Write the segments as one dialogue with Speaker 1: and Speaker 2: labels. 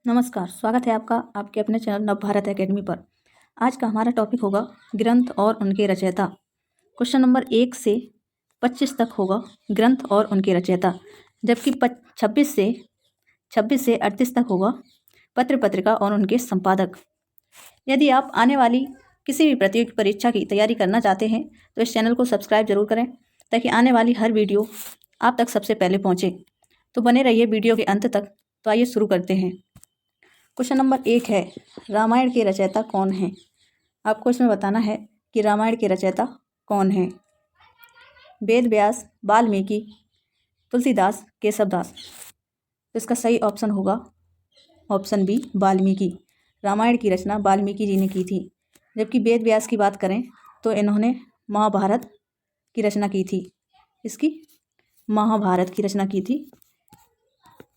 Speaker 1: नमस्कार, स्वागत है आपका आपके अपने चैनल नवभारत एकेडमी पर। आज का हमारा टॉपिक होगा ग्रंथ और उनके रचयिता। क्वेश्चन नंबर 1 से 25 तक होगा ग्रंथ और उनके रचयिता, जबकि 26 से 38 तक होगा पत्र पत्रिका और उनके संपादक। यदि आप आने वाली किसी भी प्रतियोगी परीक्षा की तैयारी करना चाहते हैं तो इस चैनल को सब्सक्राइब जरूर करें, ताकि आने वाली हर वीडियो आप तक सबसे पहले पहुँचे। तो बने रहिए वीडियो के अंत तक। तो आइए शुरू करते हैं। क्वेश्चन नंबर 1 है, रामायण के रचयिता कौन हैं? आपको इसमें बताना है कि रामायण के रचयिता कौन हैं। वेद व्यास, वाल्मीकि, तुलसीदास, केशवदास। तो इसका सही ऑप्शन होगा ऑप्शन बी, वाल्मीकि। रामायण की रचना वाल्मीकि जी ने की थी। जबकि वेद व्यास की बात करें तो इन्होंने महाभारत की रचना की थी। इसकी महाभारत की रचना की थी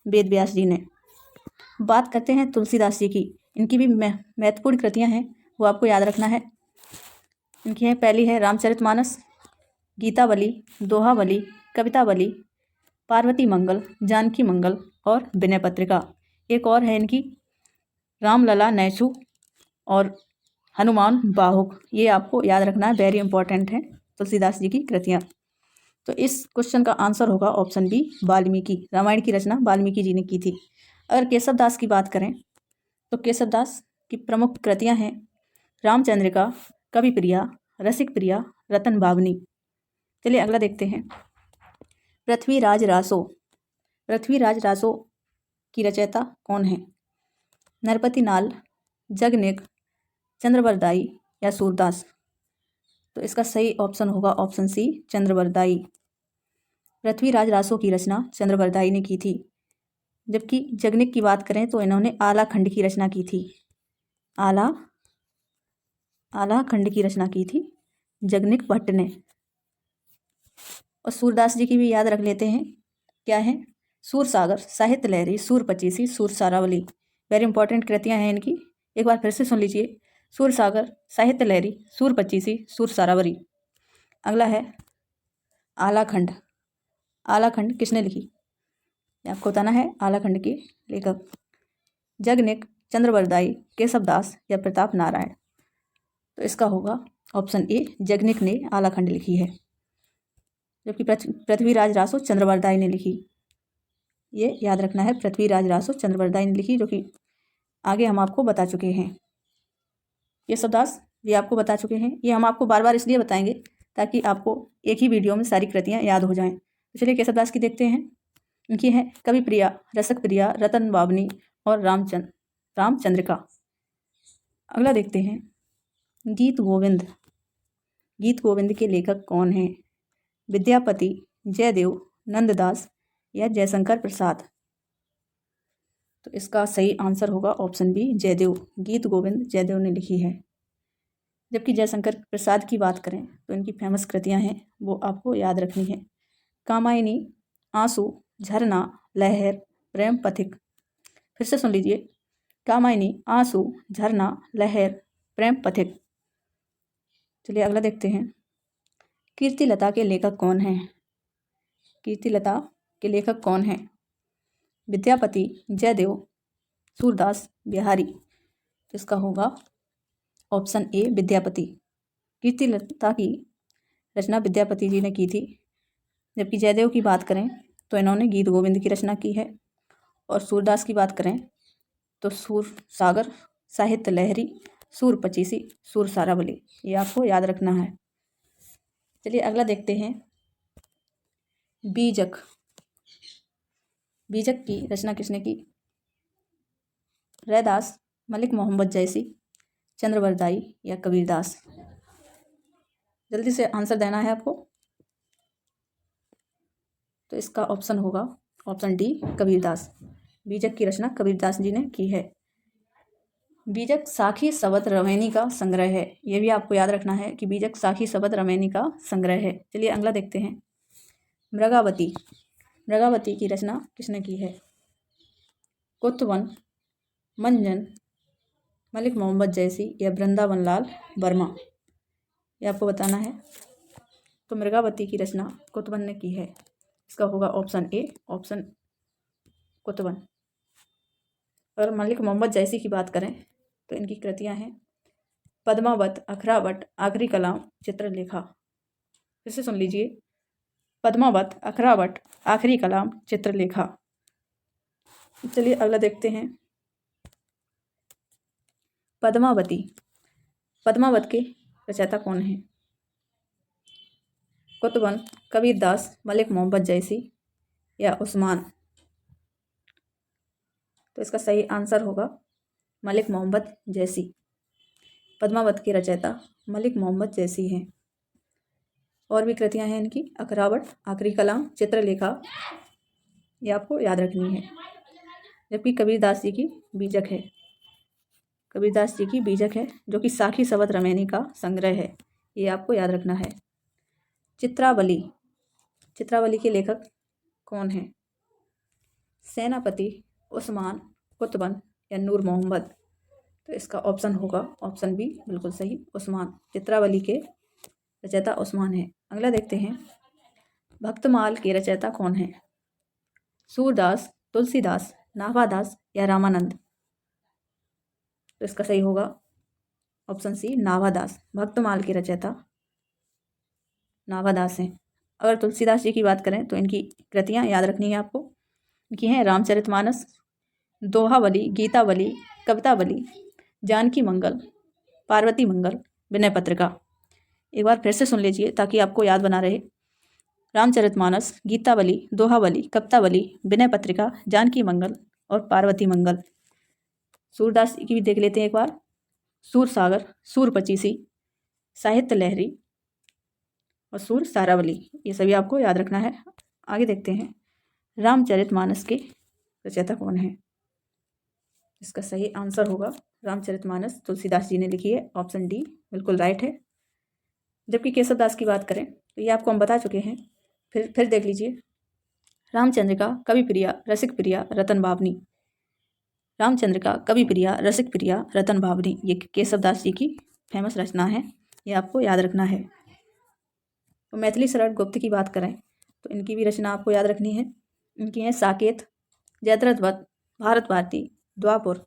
Speaker 1: वेद व्यास जी ने। बात करते हैं तुलसीदास जी की। इनकी भी महत्वपूर्ण कृतियां हैं, वो आपको याद रखना है। इनकी है, पहली है रामचरितमानस, गीतावली, दोहावली, कवितावली, पार्वती मंगल, जानकी मंगल और विनय पत्रिका। एक और है इनकी रामलला नैछू और हनुमान बाहुक। ये आपको याद रखना है, वेरी इंपॉर्टेंट है तुलसीदास जी की कृतियाँ। तो इस क्वेश्चन का आंसर होगा ऑप्शन बी, वाल्मीकि। रामायण की रचना वाल्मीकि जी ने की थी। अगर केशवदास की बात करें तो केशवदास की प्रमुख कृतियां हैं रामचंद्रिका, कवि प्रिया, रसिक प्रिया, रतन बावनी। चलिए अगला देखते हैं। पृथ्वीराज रासो। पृथ्वीराज रासो की रचयिता कौन है? नरपति नाल, जगनिक, चंद्रवरदाई या सूरदास। तो इसका सही ऑप्शन होगा ऑप्शन सी, चंद्रवरदाई। पृथ्वीराज रासो की रचना चंद्रवरदाई ने की थी। जबकि जगनिक की बात करें तो इन्होंने आला खंड की रचना की थी। आला खंड की रचना की थी जगनिक भट्ट ने। और सूरदास जी की भी याद रख लेते हैं, क्या है? सूर सागर, साहित्य लहरी, सूर पचीसी, सूर सारावली। वेरी इंपॉर्टेंट कृतियां हैं इनकी, एक बार फिर से सुन लीजिए। सूर सागर, साहित्य लहरी, सूर पचीसी, सूर सारावली। अगला है आलाखंड। आलाखंड किसने लिखी? आपको बताना है आलाखंड के लेखक जगनिक, चंद्रवरदाई, केशवदास या प्रताप नारायण। तो इसका होगा ऑप्शन ए, जगनिक ने आलाखंड लिखी है। जबकि पृथ्वीराज रासो चंद्रवरदाई ने लिखी। ये याद रखना है, पृथ्वीराज रासो चंद्रवरदाई ने लिखी, जो कि आगे हम आपको बता चुके हैं। केशवदास ये आपको बता चुके हैं। ये हम आपको बार बार इसलिए बताएंगे ताकि आपको एक ही वीडियो में सारी कृतियाँ याद हो जाएं। तो चलिए केशवदास की देखते हैं। इनकी है कवि प्रिया, रसक प्रिया, रतन बावनी और रामचंद्रिका। अगला देखते हैं गीत गोविंद। गीत गोविंद के लेखक कौन हैं? विद्यापति, जयदेव, नंददास या जयशंकर प्रसाद। तो इसका सही आंसर होगा ऑप्शन बी, जयदेव। गीत गोविंद जयदेव ने लिखी है। जबकि जयशंकर प्रसाद की बात करें तो इनकी फेमस कृतियां हैं, वो आपको याद रखनी है। कामायनी, आंसू, झरना, लहर, प्रेम पथिक। फिर से सुन लीजिए, कामायनी, आंसू, झरना, लहर, प्रेम पथिक। चलिए अगला देखते हैं। कीर्तिलता के लेखक कौन हैं? कीर्तिलता के लेखक कौन हैं? विद्यापति, जयदेव, सूरदास, बिहारी। इसका होगा ऑप्शन ए, विद्यापति। कीर्तिलता की रचना विद्यापति जी ने की थी। जबकि जयदेव की बात करें तो इन्होंने गीत गोविंद की रचना की है। और सूरदास की बात करें तो सूर सागर, साहित्य लहरी, सूर पचीसी, सूर सारावली। ये आपको याद रखना है। चलिए अगला देखते हैं। बीजक। बीजक की रचना किसने की? रैदास, मलिक मोहम्मद जैसी, चंद्रवरदाई या कबीरदास। जल्दी से आंसर देना है आपको। तो इसका ऑप्शन होगा ऑप्शन डी, कबीरदास। बीजक की रचना कबीरदास जी ने की है। बीजक साखी सवत रमैनी का संग्रह है। यह भी आपको याद रखना है कि बीजक साखी सवत रमैनी का संग्रह है। चलिए अगला देखते हैं। मृगावती। मृगावती की रचना किसने की है? कुतवन, मंजन, मलिक मोहम्मद जैसी या वृंदावन लाल वर्मा। ये आपको बताना है। तो मृगावती की रचना कुतवन ने की है। इसका होगा ऑप्शन ए, ऑप्शन कुतवन। और मलिक मोहम्मद जैसी की बात करें तो इनकी कृतियां हैं पद्मावत, अखरावट, आखिरी कलाम, चित्रलेखा। फिर से सुन लीजिए, पद्मावत, अखरावट, आखिरी कलाम, चित्रलेखा। चलिए अगला देखते हैं, पद्मावती। पद्मावत के रचयिता कौन हैं? कुतुबन, कबीर दास, मलिक मोहम्मद जैसी या उस्मान? तो इसका सही आंसर होगा मलिक मोहम्मद जैसी। पद्मावत के रचयिता मलिक मोहम्मद जैसी हैं। और भी कृतियां हैं इनकी, अखरावट, आखिरी कलाम, चित्रलेखा, ये आपको याद रखनी है। जबकि कबीरदास जी की बीजक है, कबीरदास जी की बीजक है, जो कि साखी सवद रमैनी का संग्रह है, ये आपको याद रखना है। चित्रावली, चित्रावली के लेखक कौन हैं? सेनापति, उस्मान, कुतुबन या नूर मोहम्मद? तो इसका ऑप्शन होगा ऑप्शन बी, बिल्कुल सही, उस्मान। चित्रावली के रचयिता उस्मान है। अगला देखते हैं, भक्तमाल के रचयिता कौन हैं? सूरदास, तुलसीदास, नाभादास या रामानंद? तो इसका सही होगा ऑप्शन सी, नाभादास। भक्तमाल के रचयिता नाभादास हैं। अगर तुलसीदास जी की बात करें तो इनकी कृतियां याद रखनी है आपको। इनकी हैं रामचरितमानस, दोहावली, गीतावली, कवितावली, जानकी मंगल, पार्वती मंगल, विनय पत्रिका। एक बार फिर से सुन लीजिए ताकि आपको याद बना रहे। रामचरितमानस, गीतावली, दोहावली, कवितावली, विनय पत्रिका, जानकी मंगल और पार्वती मंगल। सूरदास की भी देख लेते हैं एक बार, सूर सागर, सूर पचीसी, साहित्य लहरी और सूर सारावली, ये सभी आपको याद रखना है। आगे देखते हैं, रामचरितमानस के रचयिता कौन है? इसका सही आंसर होगा रामचरितमानस तुलसीदास जी ने लिखी है, ऑप्शन डी बिल्कुल राइट है। जबकि केशवदास की बात करें तो ये आपको हम बता चुके हैं, फिर देख लीजिए, रामचंद्रिका, कवि प्रिया, रसिक प्रिया, रतन भावनी। रामचंद्रिका, कवि प्रिया, रसिक प्रिया, रतन भावनी, ये केशवदास जी की फेमस रचना है, ये आपको याद रखना है। तो मैथिली शरण गुप्त की बात करें तो इनकी भी रचना आपको याद रखनी है। इनकी हैं साकेत, जयद्रथवत, भारत भारती, द्वापुर,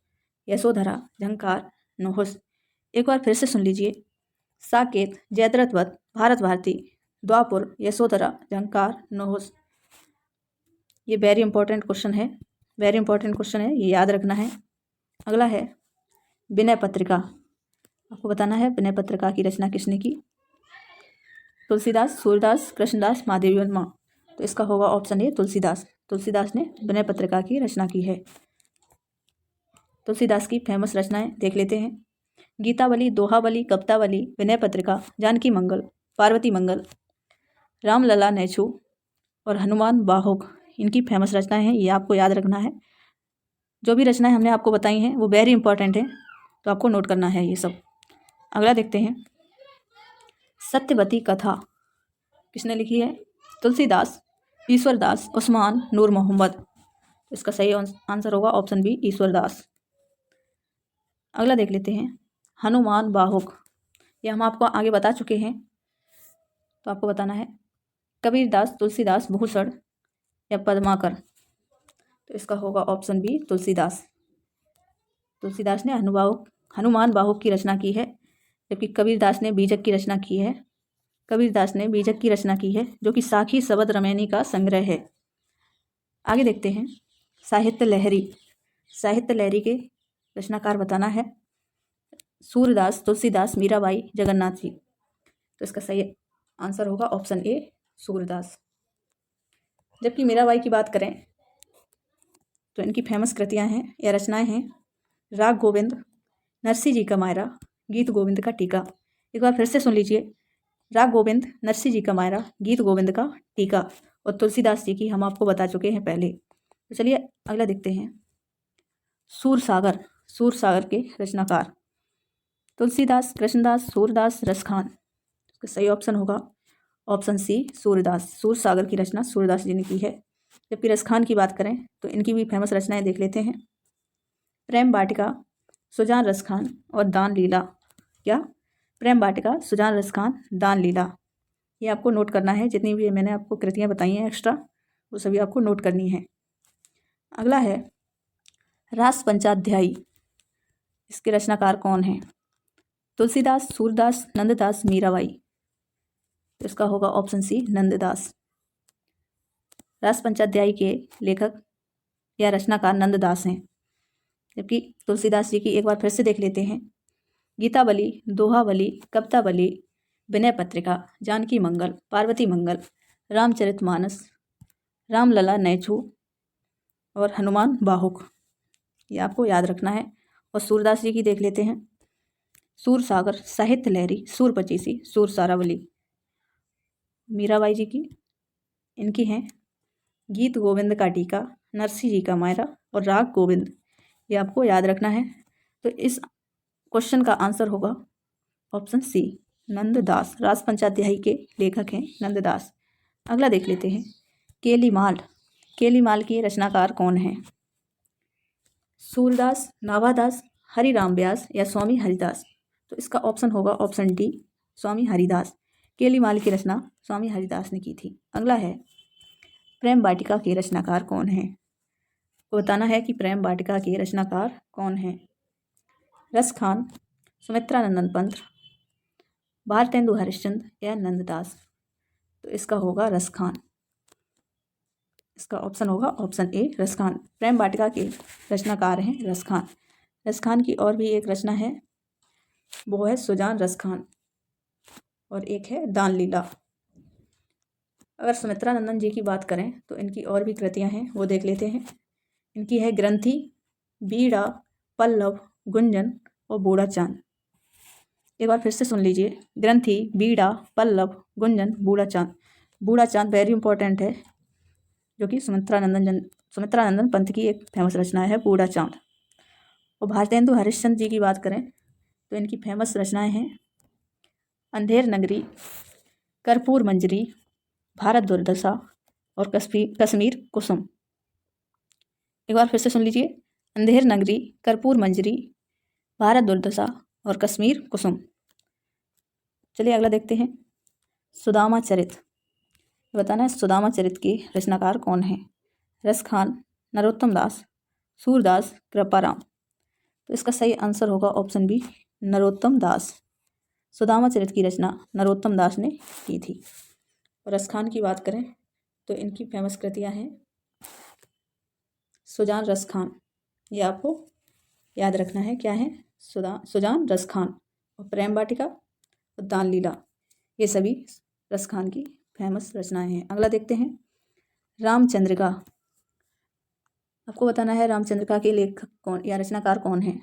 Speaker 1: यशोधरा, झंकार, नुहुस। एक बार फिर से सुन लीजिए, साकेत, जयद्रथवत, भारत भारती, द्वापुर, यशोधरा, झंकार, नुहुस। ये वेरी इंपॉर्टेंट क्वेश्चन है, वेरी इंपॉर्टेंट क्वेश्चन है, ये याद रखना है। अगला है विनय पत्रिका। आपको बताना है विनय पत्रिका की रचना किसने की? तुलसीदास, सूरदास, कृष्णदास, महादेवी वर्मा। तो इसका होगा ऑप्शन ए, तुलसीदास। तुलसीदास ने विनय पत्रिका की रचना की है। तुलसीदास की फेमस रचनाएं देख लेते हैं, गीतावली, दोहावली, कवितावली, विनय पत्रिका, जानकी मंगल, पार्वती मंगल, रामलला नेछू और हनुमान बाहुक, इनकी फेमस रचनाएं हैं, ये आपको याद रखना है। जो भी रचनाएं हमने आपको बताई हैं वो वेरी इंपॉर्टेंट हैं, तो आपको नोट करना है ये सब। अगला देखते हैं, सत्यवती कथा किसने लिखी है? तुलसीदास, ईश्वरदास, उस्मान, नूर मोहम्मद। इसका सही आंसर होगा ऑप्शन बी, ईश्वरदास। अगला देख लेते हैं, हनुमान बाहुक, ये हम आपको आगे बता चुके हैं, तो आपको बताना है कबीरदास, तुलसीदास, भूषण या पद्माकर। तो इसका होगा ऑप्शन बी, तुलसीदास। तुलसीदास ने हनुमान बाहुक की रचना की है, जबकि कबीरदास ने बीजक की रचना की है। कबीरदास ने बीजक की रचना की है, जो कि साखी सवद रमैनी का संग्रह है। आगे देखते हैं, साहित्य लहरी। साहित्य लहरी के रचनाकार बताना है, सूरदास, तुलसीदास, मीराबाई, जगन्नाथ जी। तो इसका सही आंसर होगा ऑप्शन ए, सूरदास। जबकि मीराबाई की बात करें तो इनकी फेमस कृतियां हैं या रचनाएं हैं, राग गोविंद, नरसिंह जी का मायरा, गीत गोविंद का टीका। एक बार फिर से सुन लीजिए, राग गोविंद, नरसिंह जी का मायरा, गीत गोविंद का टीका। और तुलसीदास जी की हम आपको बता चुके हैं पहले। तो चलिए अगला देखते हैं, सूरसागर। सूरसागर के रचनाकार तुलसीदास, कृष्णदास, सूरदास, रसखान। इसका सही ऑप्शन होगा ऑप्शन सी, सूरदास। सूरसागर की रचना सूरदास जी ने की है। जबकि रसखान की बात करें तो इनकी भी फेमस रचनाएं देख लेते हैं, प्रेम वाटिका, सुजान रसखान और दान लीला। क्या? प्रेम वाटिका, सुजान रसखान, दान लीला। ये आपको नोट करना है, जितनी भी मैंने आपको कृतियाँ बताई हैं एक्स्ट्रा, वो सभी आपको नोट करनी है। अगला है रास पंचाध्यायी, इसके रचनाकार कौन हैं? तुलसीदास, सूरदास, नंददास, मीराबाई। तो इसका होगा ऑप्शन सी, नंददास। रास पंचाध्यायी के लेखक या रचनाकार नंददास हैं, जबकि तुलसीदास जी की एक बार फिर से देख लेते हैं। गीतावली, दोहावली, कवितावली, विनय पत्रिका, जानकी मंगल, पार्वती मंगल, रामचरितमानस, रामलला नैछू और हनुमान बाहुक, ये आपको याद रखना है। और सूरदास जी की देख लेते हैं। सूर सागर, साहित्य लहरी, सूर पचीसी, सूर सारावली। मीराबाई जी की, इनकी हैं गीत गोविंद का टीका, नरसिंह जी का मायरा और राग गोविंद, ये आपको याद रखना है। तो इस क्वेश्चन का आंसर होगा ऑप्शन सी, नंददास। रास पंचाध्यायी के लेखक हैं नंददास। अगला देख लेते हैं, केलीमाल। केलीमाल के रचनाकार कौन हैं? सूरदास, नाभादास, हरिराम व्यास या स्वामी हरिदास। तो इसका ऑप्शन होगा ऑप्शन डी, स्वामी हरिदास। केलीमाल की रचना स्वामी हरिदास ने की थी। अगला है, प्रेम वाटिका के रचनाकार कौन हैं? तो बताना है कि प्रेम वाटिका के रचनाकार कौन हैं। रसखान, सुमित्रानंदन पंत, भारतेंदु हरिश्चंद्र या नंददास। तो इसका होगा रसखान। इसका ऑप्शन होगा ऑप्शन ए, रसखान। प्रेम वाटिका के रचनाकार हैं रसखान। रसखान की और भी एक रचना है, वो है सुजान रसखान, और एक है दान लीला। अगर सुमित्रानंदन जी की बात करें तो इनकी और भी कृतियां हैं, वो देख लेते हैं। इनकी है ग्रंथि, बीड़ा, पल्लव, गुंजन और बूढ़ा चांद। एक बार फिर से सुन लीजिए, ग्रंथि, बीड़ा, पल्लव, गुंजन, बूढ़ा चांद। बूढ़ा चांद वेरी इंपॉर्टेंट है, जो कि सुमित्रानंदन पंत की एक फेमस रचना है बूढ़ा चांद। और भारतेंदु हरिश्चंद्र जी की बात करें तो इनकी फेमस रचनाएं हैं अंधेर नगरी, कर्पूर मंजरी, भारत दुर्दशा और कश्मीर कुसुम। एक बार फिर से सुन लीजिए, अंधेर नगरी, कर्पूर मंजरी, भारत दुर्दशा और कश्मीर कुसुम। चलिए अगला देखते हैं, सुदामा चरित। बताना है सुदामा चरित के रचनाकार कौन हैं? रसखान, नरोत्तम दास, सूरदास, कृपाराम। तो इसका सही आंसर होगा ऑप्शन बी, नरोत्तम दास। सुदामा चरित की रचना नरोत्तम दास ने की थी। और रसखान की बात करें तो इनकी फेमस कृतियां हैं सुजान रसखान, ये आपको याद रखना है। क्या है? सुजान रसखान और प्रेम वाटिका और दान लीला, ये सभी रसखान की फेमस रचनाएं हैं। अगला देखते हैं, रामचंद्रिका। आपको बताना है रामचंद्रिका के लेखक कौन या रचनाकार कौन है?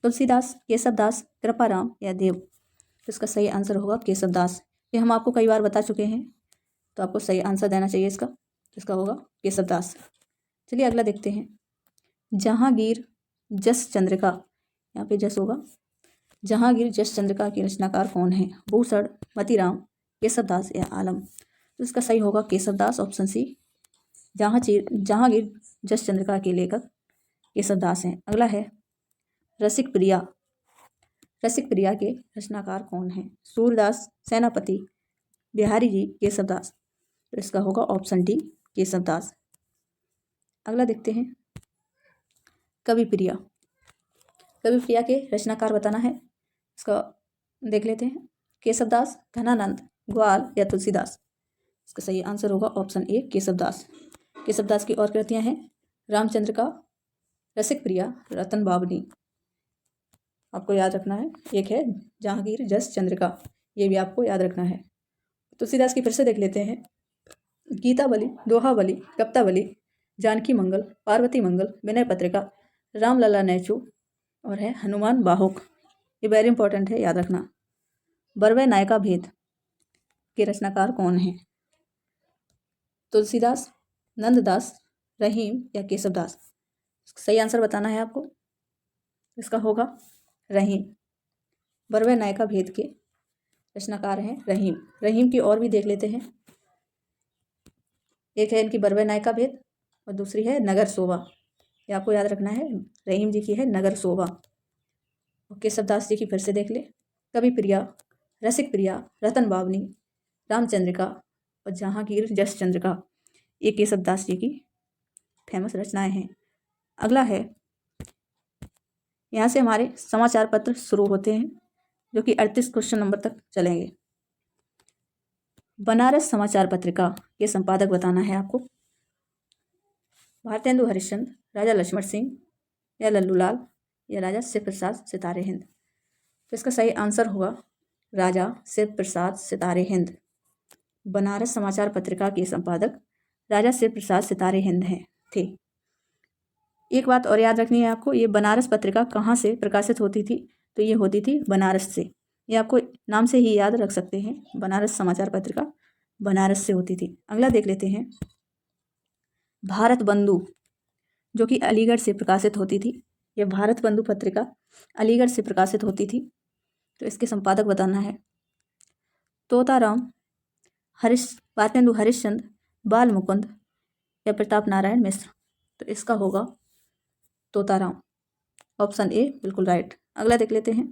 Speaker 1: तुलसीदास, केशवदास, कृपाराम या देव। तो इसका सही आंसर होगा केशवदास। ये हम आपको कई बार बता चुके हैं, तो आपको सही आंसर देना चाहिए इसका। इसका होगा केशवदास। चलिए अगला देखते हैं, जहांगीर जस चंद्रिका। यहाँ पे जस होगा। जहांगीर जस चंद्रिका की रचनाकार कौन है? भूषण, मतीराम, केशवदास या आलम। तो इसका सही होगा केशवदास, ऑप्शन सी। जहांगीर जस चंद्रिका के लेखक केशवदास हैं। अगला है, रसिक प्रिया। रसिक प्रिया के रचनाकार कौन हैं? सूरदास, सेनापति, बिहारी जी, केशवदास। तो इसका होगा ऑप्शन डी, केशवदास। अगला देखते हैं, कवि प्रिया। कवि प्रिया के रचनाकार बताना है, इसका देख लेते हैं। केशवदास, घनानंद, ग्वाल या तुलसीदास। इसका सही आंसर होगा ऑप्शन ए, केशवदास। केशवदास की और कृतियां हैं रामचंद्रिका, रसिक प्रिया, रतन बावनी। आपको याद रखना है। एक है जहांगीर जस चंद्रिका, ये भी आपको याद रखना है। तुलसीदास की फिर से देख लेते हैं, गीतावली, दोहावली, कवितावली, जानकी मंगल, पार्वती मंगल, विनय पत्रिका, रामलला नैचू और है हनुमान बाहुक। ये वेरी इंपॉर्टेंट है, याद रखना। बरवे नायका भेद के रचनाकार कौन हैं? तुलसीदास, नंददास, रहीम या केशवदास। सही आंसर बताना है आपको। इसका होगा रहीम। बरवे नायका भेद के रचनाकार हैं रहीम। रहीम की और भी देख लेते हैं। एक है इनकी बरवे नायका भेद और दूसरी है नगर शोभा। ये आपको याद रखना है। रहीम जी की है नगर शोभा। और केशवदास जी की फिर से देख ले, कवि प्रिया, रसिक प्रिया, रतन बावनी, रामचंद्रिका और जहांगीर जस चंद्रिका। ये केशवदास जी की फेमस रचनाएं हैं। अगला है यहाँ से हमारे समाचार पत्र शुरू होते हैं, जो कि 38 क्वेश्चन नंबर तक चलेंगे। बनारस समाचार पत्रिका के संपादक बताना है आपको। भारतेंदु हरिश्चंद्र, राजा लक्ष्मण सिंह या लल्लूलाल या राजा शिव प्रसाद सितारे हिंद। तो इसका सही आंसर होगा राजा शिव प्रसाद सितारे हिंद। बनारस समाचार पत्रिका के संपादक राजा शिव प्रसाद सितारे हिंद हैं थे। एक बात और याद रखनी है आपको, ये बनारस पत्रिका कहाँ से प्रकाशित होती थी? तो ये होती थी बनारस से। ये आपको नाम से ही याद रख सकते हैं, बनारस समाचार पत्रिका बनारस से होती थी। अगला देख लेते हैं, भारत बंधु, जो कि अलीगढ़ से प्रकाशित होती थी। यह भारत बंधु पत्रिका अलीगढ़ से प्रकाशित होती थी। तो इसके संपादक बताना है तोताराम, भारतेंदु हरिश्चंद्र, बाल मुकुंद या प्रताप नारायण मिश्र। तो इसका होगा तोताराम, ऑप्शन ए बिल्कुल राइट। अगला देख लेते हैं,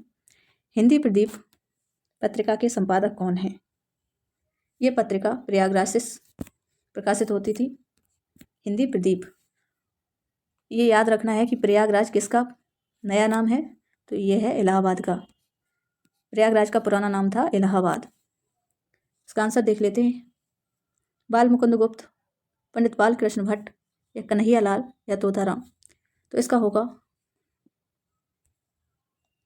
Speaker 1: हिंदी प्रदीप पत्रिका के संपादक कौन हैं? ये पत्रिका प्रयागराज से प्रकाशित होती थी। हिंदी प्रदीप, ये याद रखना है कि प्रयागराज किसका नया नाम है? तो ये है इलाहाबाद का। प्रयागराज का पुराना नाम था इलाहाबाद। इसका आंसर देख लेते हैं, बाल मुकुंद गुप्त, पंडित बाल कृष्ण भट्ट या कन्हैया लाल या तोताराम। तो इसका होगा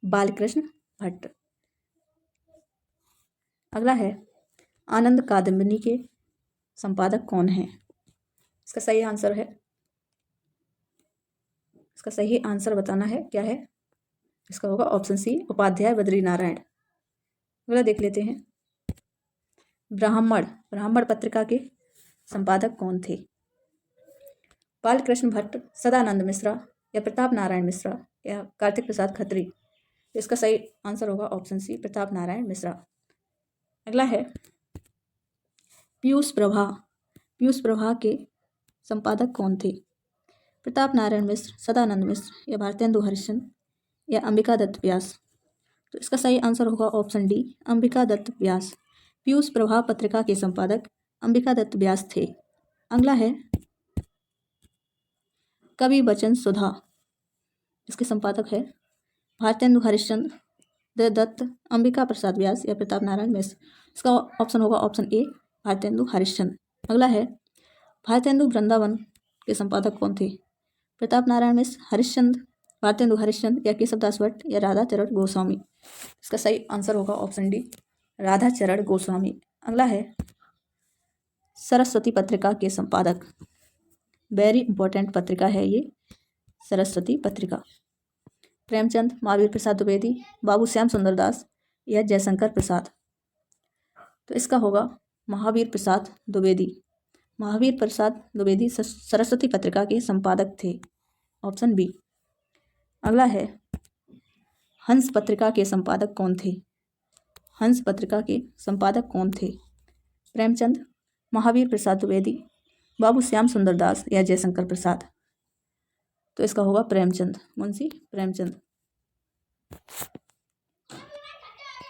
Speaker 1: बालकृष्ण भट्ट। अगला है, आनंद कादम्बिनी के संपादक कौन हैं? इसका सही आंसर है, इसका सही आंसर बताना है क्या है? इसका होगा ऑप्शन सी, उपाध्याय बद्री नारायण। अगला देख लेते हैं, ब्राह्मण पत्रिका के संपादक कौन थे? बालकृष्ण भट्ट, सदानंद मिश्रा या प्रताप नारायण मिश्रा या कार्तिक प्रसाद खत्री। इसका सही आंसर होगा ऑप्शन सी, प्रताप नारायण मिश्रा। अगला है, पीयूष प्रभा के संपादक कौन थे? प्रताप नारायण मिश्र, सदानंद मिश्र या भारतेंदु हरिश्चंद्र या अंबिका दत्त व्यास। तो इसका सही आंसर होगा ऑप्शन डी, अंबिका दत्त व्यास। पीयूष प्रभा पत्रिका के संपादक अंबिका दत्त व्यास थे। अगला है, कवि बचन सुधा, इसके संपादक है भारतेंदु हरिश्चंद्र, दत्त, अंबिका प्रसाद व्यास या प्रताप नारायण मिश्र। इसका ऑप्शन होगा ऑप्शन ए, भारतेंदु हरिश्चंद्र। अगला है, भारतेंदु वृंदावन के संपादक कौन थे? प्रताप नारायण मिश्र, हरिश्चंद्र, भारतेंदु हरिश्चंद्र या केशवदास भट्ट या राधा चरण गोस्वामी। इसका सही आंसर होगा ऑप्शन डी, राधा चरण गोस्वामी। अगला है, सरस्वती पत्रिका के संपादक, वेरी इंपॉर्टेंट पत्रिका है ये सरस्वती पत्रिका। प्रेमचंद, महावीर प्रसाद द्विवेदी, बाबू श्याम सुंदर दास या जयशंकर प्रसाद। तो इसका होगा महावीर प्रसाद द्विवेदी। महावीर प्रसाद द्विवेदी सरस्वती पत्रिका के संपादक थे, ऑप्शन बी। अगला है, हंस पत्रिका के संपादक कौन थे? हंस पत्रिका के संपादक कौन थे? प्रेमचंद, महावीर प्रसाद द्विवेदी, बाबू श्याम सुंदर दास या जयशंकर प्रसाद। तो इसका होगा प्रेमचंद, मुंशी प्रेमचंद।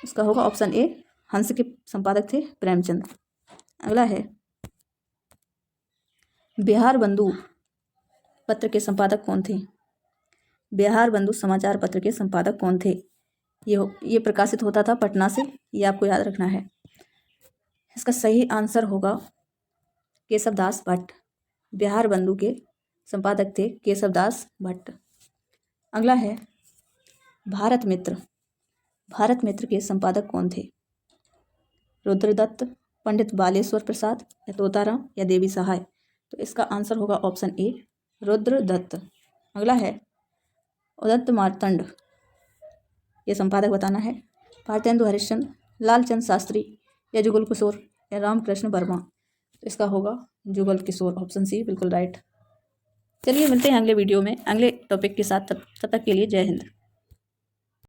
Speaker 1: इसका होगा ऑप्शन ए, हंस के संपादक थे प्रेमचंद। अगला है, बिहार बंधु पत्र के संपादक कौन थे? बिहार बंधु समाचार पत्र के संपादक कौन थे? ये प्रकाशित होता था पटना से, ये आपको याद रखना है। इसका सही आंसर होगा केशवदास भट्ट। बिहार बंधु के संपादक थे केशवदास भट्ट। अगला है, भारत मित्र के संपादक कौन थे? रुद्रदत्त, पंडित बालेश्वर प्रसाद या तोताराम या देवी सहाय। तो इसका आंसर होगा ऑप्शन ए, रुद्रदत्त। अगला है, उदत्त मार्तंड, ये संपादक बताना है भारतेंदु हरिश्चंद्र, लालचंद शास्त्री या जुगल किशोर या रामकृष्ण वर्मा। तो इसका होगा जुगल किशोर, ऑप्शन सी बिल्कुल राइट। चलिए मिलते हैं अगले वीडियो में अगले टॉपिक के साथ, तब तक के लिए जय हिंद।